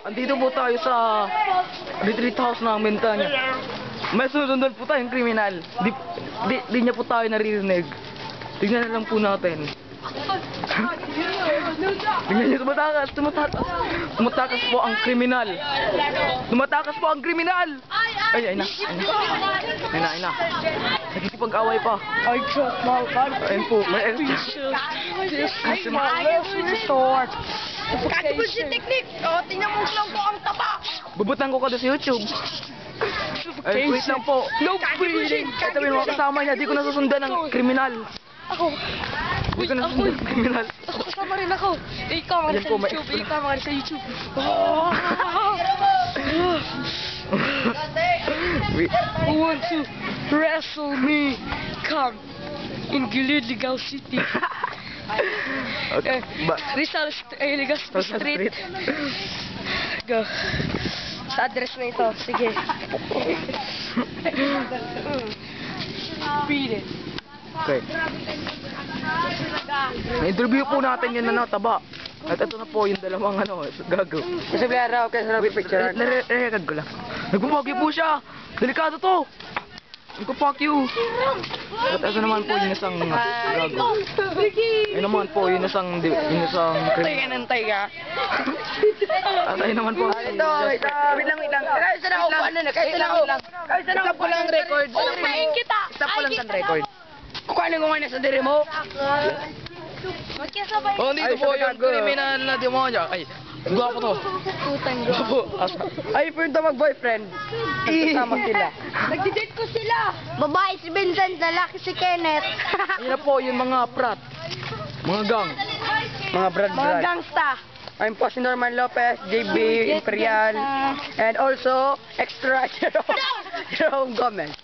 Andito po tayo sa retreat house ng Mentanya. May sunod po tayong kriminal. Di niya po tayo naririnig. Tignan na lang po natin. Tignan niyo, tumatakas po ang kriminal. Tumatakas po ang kriminal. Ay na. Nakikipag-away pa. I trust my God. Ayun po, may This is my last resort. Catbullshit technique! O, tingnan mo lang po ang taba! Bubutan ko kada sa YouTube. Ay, wait lang po. No breathing. Ito yung mga kasama niya. Di ko nasusundan ng kriminal. Ako. Di ko nasusundan ng kriminal. Ako, kasama rin ako. Ikaw nga Ayan sa po, may- YouTube. Ikaw nga sa YouTube. Who wants to wrestle me? Come. In Gilid, Ligaw City. Okay. Rizal Legazpi Street. Go. Sa address na ito. Sige. Beat it. Okay. Na-interview po natin yun na taba. At ito na po yung dalawang gago. Kasi blaraw, kaya sarap picture. Nare-record ko lang. Nagpapaki po siya! Delikado to! Nagpapaki you! At ito naman po yung isang gago. Ayun naman po yung isang Taiga ng taiga. At ayun naman po. Wait lang. Kahit saan ako, kahit saan ako lang record. Umain kita! Stop ko lang sa record. Kukuhanin ko nga na sa diri mo. Oh, dito po yung kriminal na demonyo. Ay, gwapo to. Gwapo. Ay, pwede mag-boyfriend. Kasama sila. Nagdi-date ko sila. Babae si Vincent, lalaki si Kenneth. Ayun na po yung mga prat. Mga gang. Mga brad. Mga gangsta. I'm po si Norman Lopez, JB Imperial, and also extra Jerome Gomez.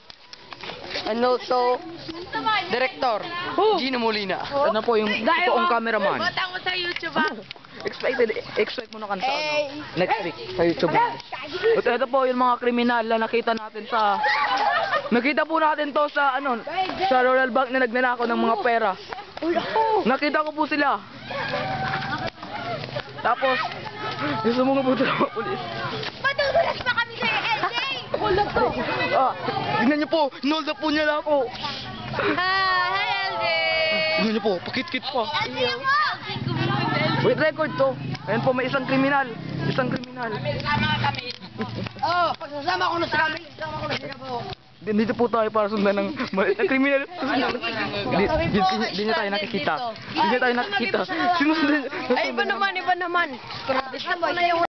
And also, Director, Gino Molina. Ano po yung toong cameraman. Bota mo sa YouTube ah. Expect mo na kan sa next week sa YouTube. At ito po yung mga kriminal na nakita po natin to sa sa Royal Bank na nagnanakaw ng mga pera. Nakita ko po sila. Tapos sumunod po ng mga pulis. Madudulas pa kami sa LJ. Tingnan niyo po, hold up po niya lang ako. Hi LJ. Tingnan niyo po, pakit-kit pa. LJ mo. Wait, record to. Ayan po, may isang kriminal. Oh, pagsasama ko na sa kami, kasama ko na sila po. Dito po tayo para sundan ng maliit na kriminal. Di niya tayo nakikita. Sinusundan. Ay, iba naman. Grabe na po na yung